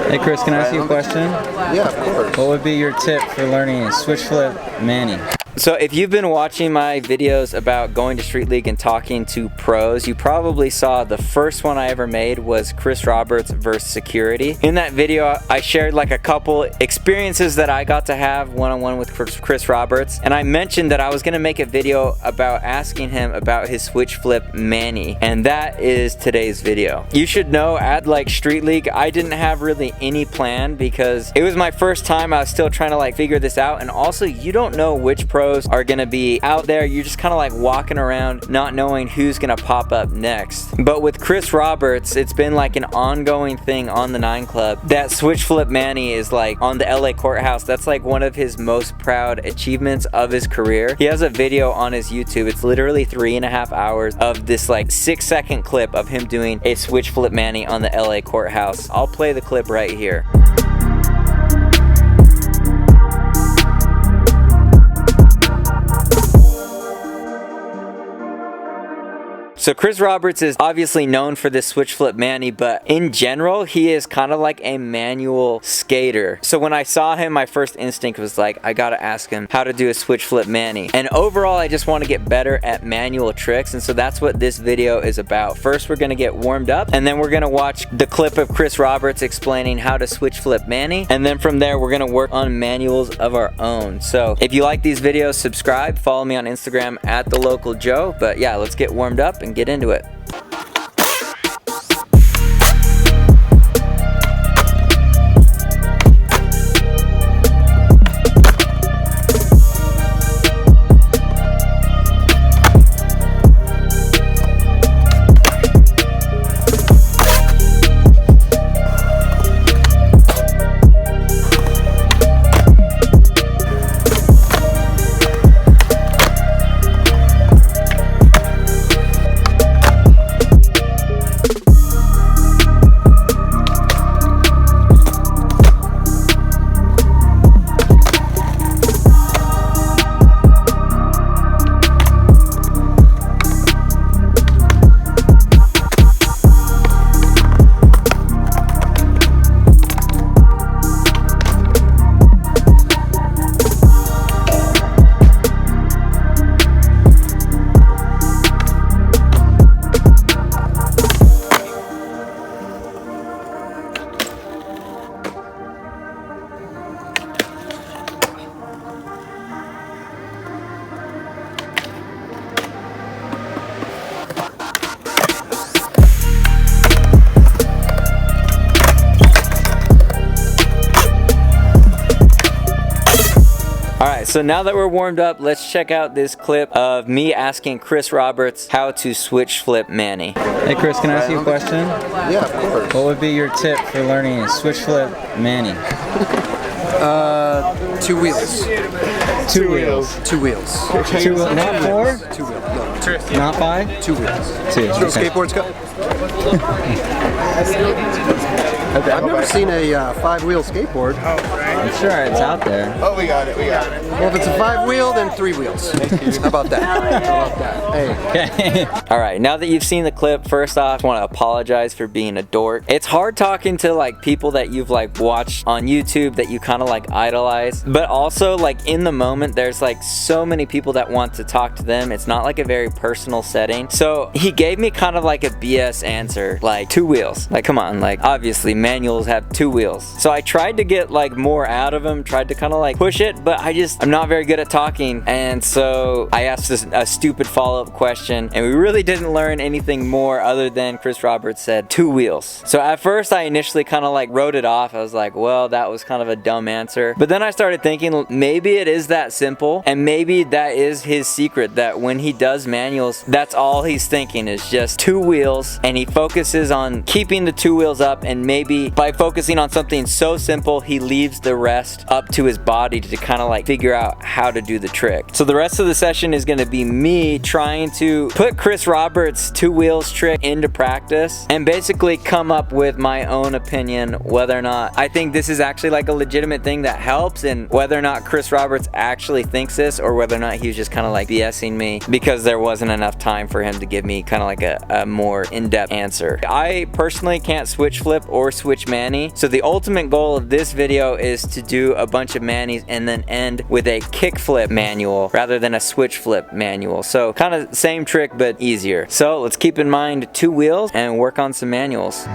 Hey Chris, can I ask you a question? Yeah, of course. What would be your tip for learning a switch flip Manny? So if you've been watching my videos about going to Street League and talking to pros, you probably saw the first one I ever made was Chris Roberts versus security. In that video, I shared like a couple experiences that I got to have one-on-one with Chris Roberts, and I mentioned that I was gonna make a video about asking him about his switch flip Manny, and that is today's video. You should know at like Street League, I didn't have really any plan because it was my first time. I was still trying to like figure this out, and also you don't know which pros are gonna be out there. You're just kind of like walking around not knowing who's gonna pop up next. But with Chris Roberts, it's been like an ongoing thing on the 9 Club. That switch flip Manny is like on the LA courthouse. That's like one of his most proud achievements of his career. He has a video on his YouTube. It's literally 3.5 hours of this like 6-second clip of him doing a switch flip Manny on the LA courthouse. I'll play the clip right here. So Chris Roberts is obviously known for this switch flip Manny, but in general, he is kind of like a manual skater. So when I saw him, my first instinct was like, I gotta ask him how to do a switch flip Manny. And overall, I just want to get better at manual tricks, and so that's what this video is about. First, we're gonna get warmed up, and then we're gonna watch the clip of Chris Roberts explaining how to switch flip Manny, and then from there, we're gonna work on manuals of our own. So if you like these videos, subscribe, follow me on Instagram at @TheLocalJoe. But yeah, let's get warmed up and get into it. Alright, so now that we're warmed up, let's check out this clip of me asking Chris Roberts how to switch flip Manny. Hey Chris, can I ask you a question? Yeah, of course. What would be your tip for learning a switch flip Manny? 2 wheels. 2 wheels. 2 wheels. 2 wheels, not 4? 2 wheels. No, Not 5? 2 wheels. 2. So skateboards go. I've never seen a 5-wheel skateboard. I'm sure it's out there. Oh, we got it, we got it. Well, if it's a 5-wheel, then 3 wheels. How about that? How about that? Hey. Okay. Alright, now that you've seen the clip, first off, I want to apologize for being a dork. It's hard talking to like people that you've like watched on YouTube that you kind of like idolize, but also like in the moment there's like so many people that want to talk to them. It's not like a very personal setting. So he gave me kind of like a BS answer, like 2 wheels. Like come on, like obviously manuals have 2 wheels. So I tried to get like more out of him, tried to kind of like push it, but I'm not very good at talking, and so I asked a stupid follow-up question, and we really didn't learn anything more other than Chris Roberts said 2 wheels. So at first I initially kind of like wrote it off. I was like, well, that was kind of a dumb answer, but then I started thinking maybe it is that simple, and maybe that is his secret, that when he does manuals, that's all he's thinking is just 2 wheels, and he focuses on keeping the 2 wheels up, and maybe by focusing on something so simple, he leaves the the rest up to his body to kind of like figure out how to do the trick. So the rest of the session is going to be me trying to put Chris Roberts' 2 wheels trick into practice and basically come up with my own opinion whether or not I think this is actually like a legitimate thing that helps, and whether or not Chris Roberts actually thinks this, or whether or not he was just kind of like BSing me because there wasn't enough time for him to give me kind of like a more in-depth answer. I personally can't switch flip or switch mani, so the ultimate goal of this video is to do a bunch of manis and then end with a kick flip manual rather than a switch flip manual. So kind of same trick but easier. So let's keep in mind 2 wheels and work on some manuals.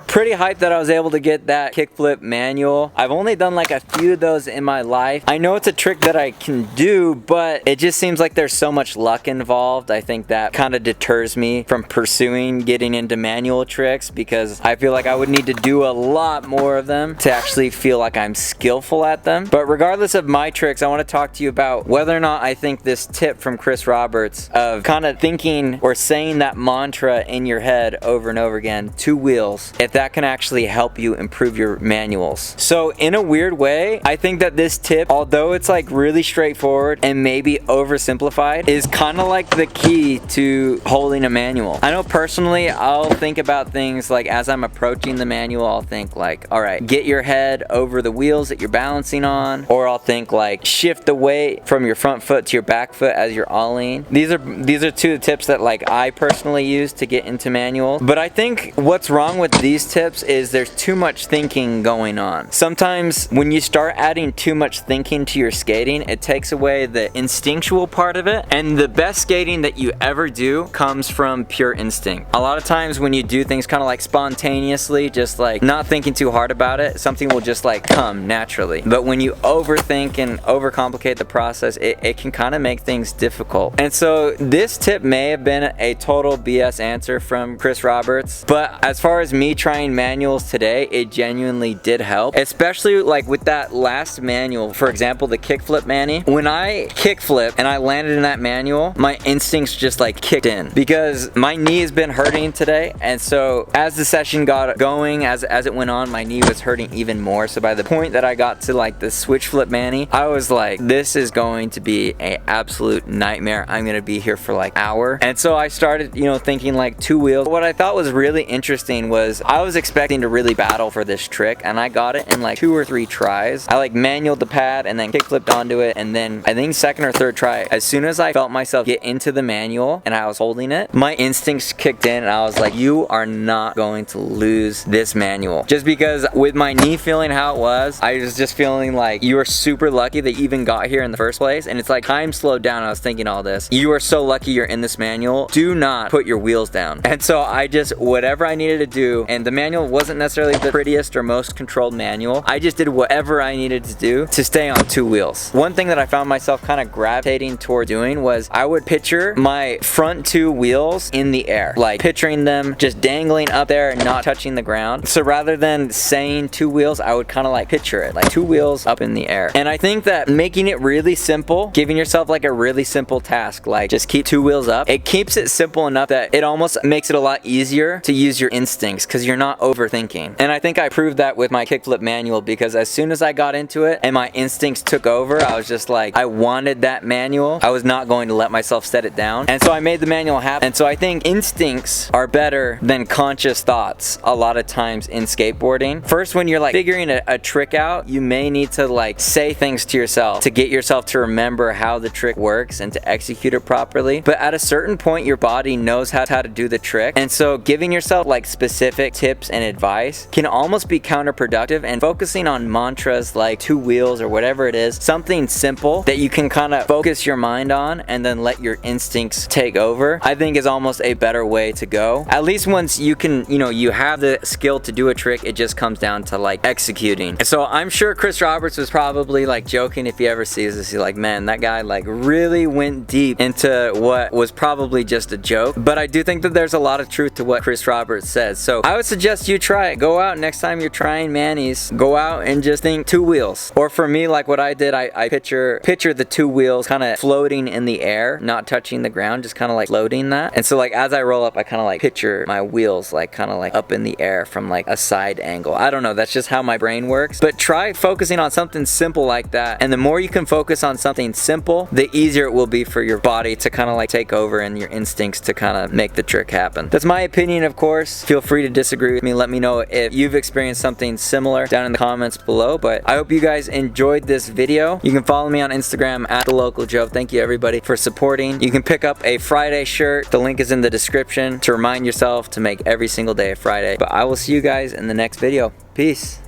Pretty hyped that I was able to get that kickflip manual. I've only done like a few of those in my life. I know it's a trick that I can do, but it just seems like there's so much luck involved. I think that kind of deters me from pursuing getting into manual tricks, because I feel like I would need to do a lot more of them to actually feel like I'm skillful at them. But regardless of my tricks, I want to talk to you about whether or not I think this tip from Chris Roberts of kind of thinking or saying that mantra in your head over and over again, 2 wheels, if that can actually help you improve your manuals. So in a weird way, I think that this tip, although it's like really straightforward and maybe oversimplified, is kind of like the key to holding a manual. I know personally, I'll think about things like as I'm approaching the manual, I'll think like, all right, get your head over the wheels that you're balancing on, or I'll think like shift the weight from your front foot to your back foot as you're ollie. These are 2 tips that like I personally use to get into manual. But I think what's wrong with these tips is there's too much thinking going on. Sometimes when you start adding too much thinking to your skating, it takes away the instinctual part of it, and the best skating that you ever do comes from pure instinct. A lot of times when you do things kind of like spontaneously, just like not thinking too hard about it, something will just like come naturally. But when you overthink and overcomplicate the process, it can kind of make things difficult. And so this tip may have been a total BS answer from Chris Roberts, but as far as me trying manuals today, it genuinely did help, especially like with that last manual. For example, the kickflip mani. When I kickflip and I landed in that manual, my instincts just like kicked in, because my knee has been hurting today, and so as the session got going, as it went on, my knee was hurting even more. So by the point that I got to like the switch flip mani, I was like, this is going to be an absolute nightmare. I'm gonna be here for like an hour. And so I started, thinking like 2 wheels. What I thought was really interesting was I was expecting to really battle for this trick, and I got it in like 2 or 3 tries. I like manualed the pad and then kick flipped onto it, and then I think 2nd or 3rd try, as soon as I felt myself get into the manual and I was holding it, my instincts kicked in and I was like, you are not going to lose this manual. Just because with my knee feeling how it was, I was just feeling like you are super lucky that you even got here in the first place. And it's like time slowed down. I was thinking all this. You are so lucky you're in this manual. Do not put your wheels down. And so I just, whatever I needed to do, and the manual wasn't necessarily the prettiest or most controlled manual, I just did whatever I needed to do to stay on 2 wheels. One thing that I found myself kind of gravitating toward doing was I would picture my front 2 wheels in the air, like picturing them just dangling up there and not touching the ground. So rather than saying 2 wheels, I would kind of like picture it like 2 wheels up in the air. And I think that making it really simple, giving yourself like a really simple task, like just keep 2 wheels up, it keeps it simple enough that it almost makes it a lot easier to use your instincts, because you're not overthinking. And I think I proved that with my kickflip manual, because as soon as I got into it and my instincts took over, I was just like, I wanted that manual. I was not going to let myself set it down. And so I made the manual happen. And so I think instincts are better than conscious thoughts a lot of times in skateboarding. First, when you're like figuring a trick out, you may need to like say things to yourself to get yourself to remember how the trick works and to execute it properly. But at a certain point, your body knows how to do the trick. And so giving yourself like specific tips tips and advice can almost be counterproductive, and focusing on mantras like 2 wheels or whatever it is, something simple that you can kind of focus your mind on and then let your instincts take over, I think is almost a better way to go. At least once you can, you have the skill to do a trick, it just comes down to like executing. So I'm sure Chris Roberts was probably like joking if he ever sees this. He's like, man, that guy like really went deep into what was probably just a joke. But I do think that there's a lot of truth to what Chris Roberts says. So I would suggest you try it. Go out next time you're trying manis, go out and just think 2 wheels. Or for me, like what I did, I picture the 2 wheels kind of floating in the air, not touching the ground, just kind of like floating that. And so like as I roll up, I kind of like picture my wheels like kind of like up in the air from like a side angle. I don't know, that's just how my brain works. But try focusing on something simple like that, and the more you can focus on something simple, the easier it will be for your body to kind of like take over and your instincts to kind of make the trick happen. That's my opinion, of course. Feel free to disagree with me. Let me know if you've experienced something similar down in the comments below. But I hope you guys enjoyed this video. You can follow me on Instagram at @TheLocalJoe. Thank you everybody for supporting. You can pick up a Friday shirt. The link is in the description to remind yourself to make every single day a Friday. But I will see you guys in the next video. Peace.